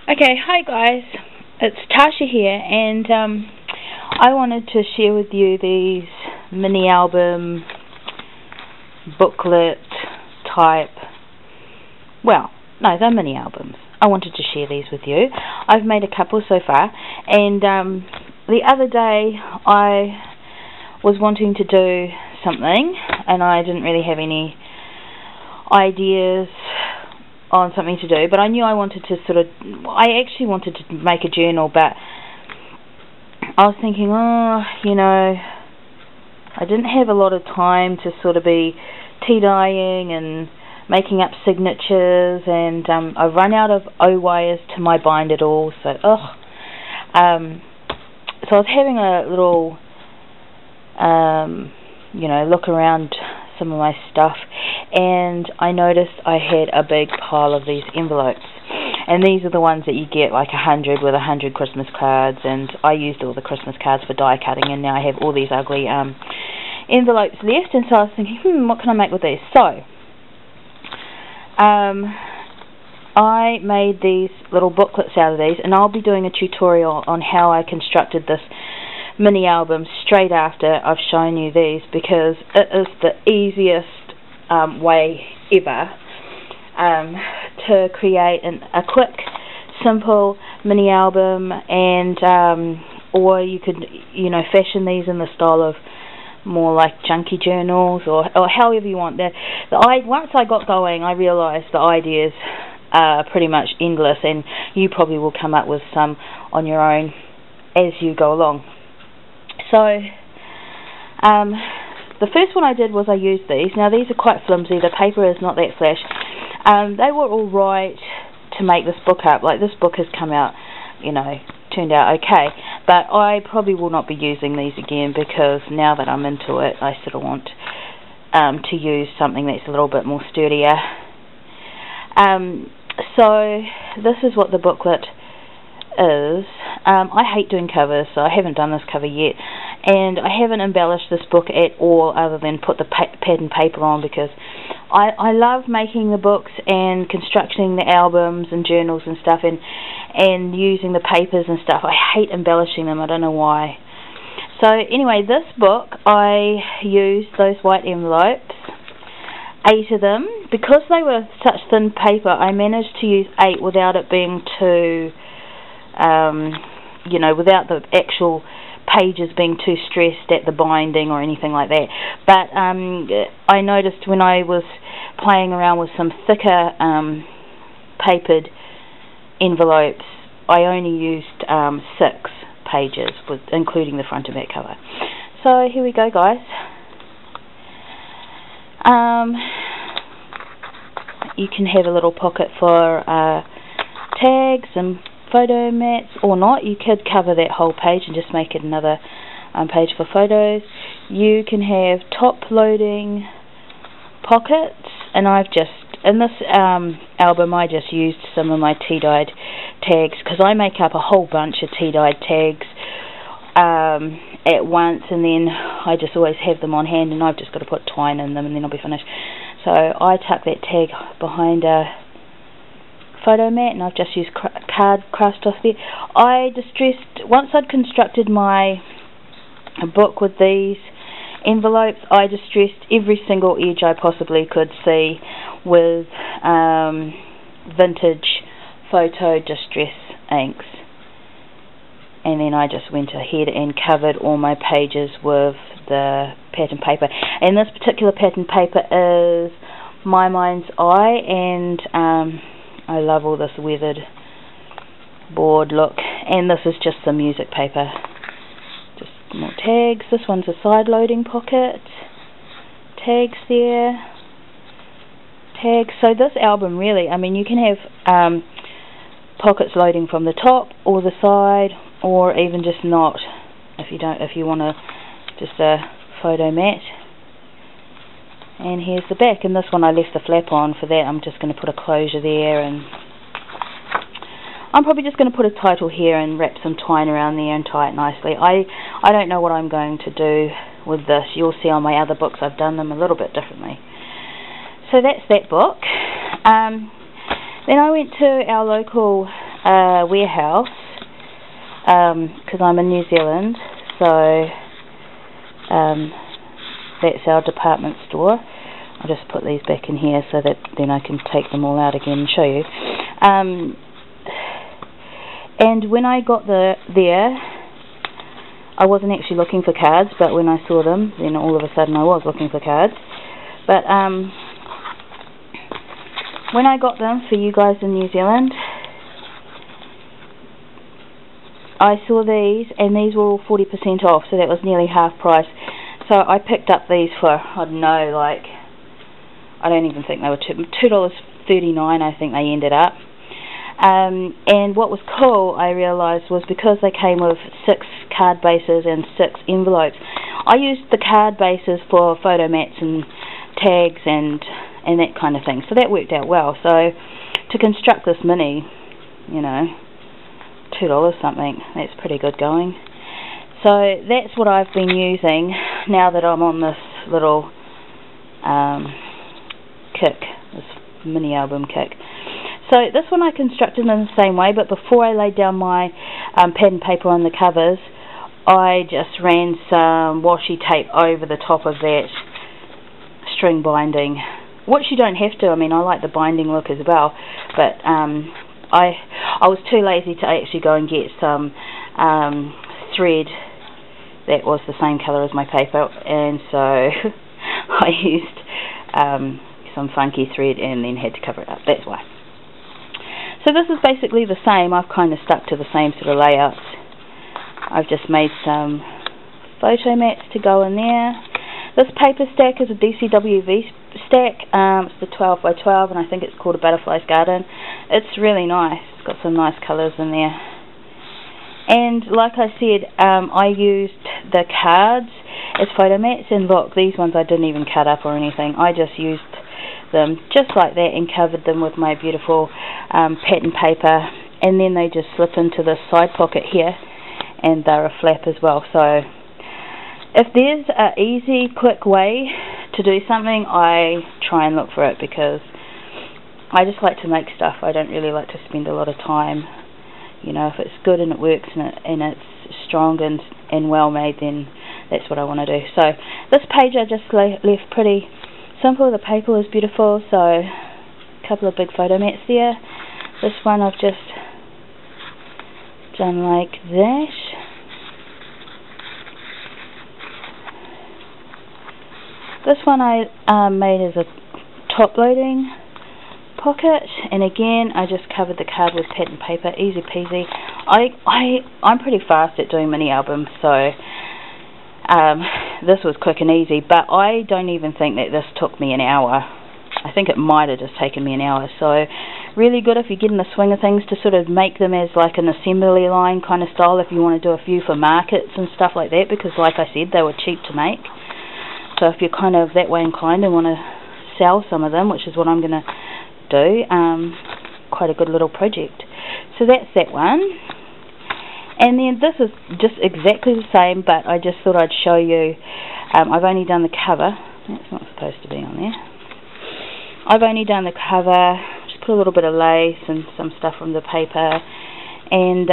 Okay, hi guys, it's Tasha here, and I wanted to share with you these mini album booklet type, well, no, they're mini albums. I wanted to share these with you. I've made a couple so far, and the other day I was wanting to do something and I didn't really have any ideas on something to do, but I knew I actually wanted to make a journal, but I was thinking, I didn't have a lot of time to sort of be tea dyeing and making up signatures, and I've run out of O-wires to my bind it all, so so I was having a little look around some of my stuff, and I noticed I had a big pile of these envelopes, and these are the ones that you get like 100 with 100 Christmas cards, and I used all the Christmas cards for die cutting, and now I have all these ugly envelopes left, and so I was thinking, what can I make with these? So I made these little booklets out of these, and I'll be doing a tutorial on how I constructed this mini album straight after I've shown you these, because it is the easiest way ever to create a quick, simple mini album, and or you could fashion these in the style of more like junky journals, or however you want. Once I got going, I realised the ideas are pretty much endless, and you probably will come up with some on your own as you go along. So the first one I did was I used these. Now these are quite flimsy, the paper is not that flash. They were alright to make this book up. Like, this book has come out, turned out okay, but I probably will not be using these again, because now that I'm into it, I sort of want to use something that's a little bit more sturdier. So this is what the booklet is. I hate doing covers, so I haven't done this cover yet, and I haven't embellished this book at all other than put the pad and paper on, because I love making the books and constructing the albums and journals and stuff, and using the papers and stuff. I hate embellishing them, I don't know why. So anyway, this book, I used those white envelopes, 8 of them. Because they were such thin paper, I managed to use 8 without it being too without the actual pages being too stressed at the binding or anything like that. But I noticed when I was playing around with some thicker papered envelopes, I only used 6 pages, including the front and back cover. So here we go, guys. You can have a little pocket for tags and photo mats, or not. You could cover that whole page and just make it another page for photos. You can have top loading pockets, and in this album I just used some of my tea dyed tags, because I make up a whole bunch of tea dyed tags at once, and then I just always have them on hand, and I've just got to put twine in them and then I'll be finished. So I tuck that tag behind a photo mat, and I've just used card crust off there. Once I'd constructed my book with these envelopes, I distressed every single edge I possibly could see with vintage photo distress inks, and then I just went ahead and covered all my pages with the pattern paper. And this particular pattern paper is My Mind's Eye, and I love all this weathered board look, and this is just some music paper. Just more tags. This one's a side loading pocket. Tags there. Tags. So this album really, you can have pockets loading from the top or the side, or even just not, if you want just a photo mat. And here's the back, and this one I left the flap on. For that I'm just going to put a closure there, and I'm probably just going to put a title here and wrap some twine around there and tie it nicely. I don't know what I'm going to do with this. You'll see on my other books I've done them a little bit differently. So that's that book. Then I went to our local warehouse, because I'm in New Zealand, so that's our department store. I'll just put these back in here so that then I can take them all out again and show you. And when I got there, I wasn't actually looking for cards, but when I saw them, then all of a sudden I was looking for cards. But when I got them for you guys in New Zealand, I saw these, and these were all 40% off, so that was nearly half price. So I picked up these for, I don't know, like, I don't even think they were $2.39, I think they ended up. And what was cool, I realised, was because they came with 6 card bases and 6 envelopes, I used the card bases for photo mats and tags and that kind of thing. So that worked out well. So to construct this mini, you know, $2 something, that's pretty good going. So that's what I've been using now that I'm on this little kick, this mini album kick. So this one I constructed in the same way, but before I laid down my pad and paper on the covers, I just ran some washi tape over the top of that string binding, which you don't have to. I mean, I like the binding look as well, but I was too lazy to actually go and get some thread that was the same colour as my paper, and so I used some funky thread and then had to cover it up. That's why. So this is basically the same. I've kind of stuck to the same sort of layouts. I've just made some photo mats to go in there. This paper stack is a DCWV stack. It's the 12 by 12, and I think it's called a Butterfly's Garden. It's really nice. It's got some nice colours in there. And like I said, I used the cards as photo mats, and look, these ones I didn't even cut up or anything. I just used them just like that and covered them with my beautiful pattern paper, and then they just slip into this side pocket here, and they're a flap as well. So if there's an easy, quick way to do something, I try and look for it, because I just like to make stuff. I don't really like to spend a lot of time. You know, if it's good and it works and it's strong and well made, then that's what I want to do. So this page I just left pretty simple. The paper was beautiful, so a couple of big photo mats there. This one I've just done like that. This one I made as a top loading pocket, and again I just covered the card with pattern paper, easy peasy. I'm pretty fast at doing mini albums, so this was quick and easy, but I don't even think that this took me an hour. I think it might have just taken me an hour. So really good if you get in the swing of things to sort of make them as like an assembly line kind of style, if you want to do a few for markets and stuff like that, because like I said, they were cheap to make. So if you're kind of that way inclined and want to sell some of them, which is what I'm going to do, quite a good little project. So that's that one. And then this is just exactly the same, but I just thought I'd show you. I've only done the cover. It's not supposed to be on there. I've only done the cover, just put a little bit of lace and some stuff from the paper, and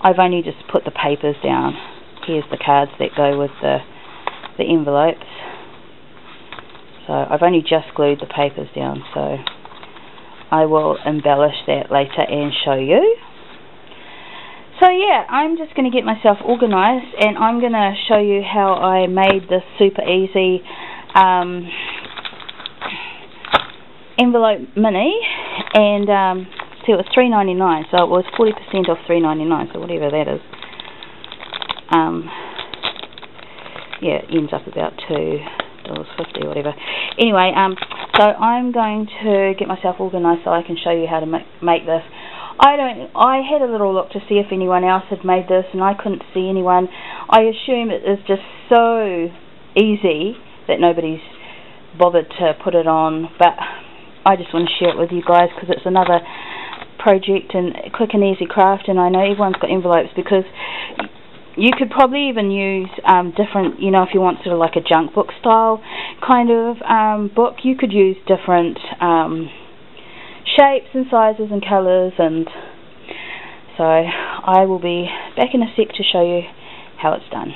I've only just put the papers down. Here's the cards that go with the envelopes. So I've only just glued the papers down, so I will embellish that later and show you. So yeah, I'm just going to get myself organised, and I'm going to show you how I made this super easy envelope mini. And see, it was $3.99, so it was 40% off $3.99, so whatever that is. Yeah, it ends up about $2.50 or whatever. Anyway, so I'm going to get myself organised so I can show you how to make this. I had a little look to see if anyone else had made this, and I couldn't see anyone. I assume it is just so easy that nobody's bothered to put it on, but I just want to share it with you guys because it's another project and quick and easy craft. And I know everyone's got envelopes, because you could probably even use different, you know, if you want sort of like a junk book style kind of book, you could use different shapes and sizes and colours, and so I will be back in a sec to show you how it's done.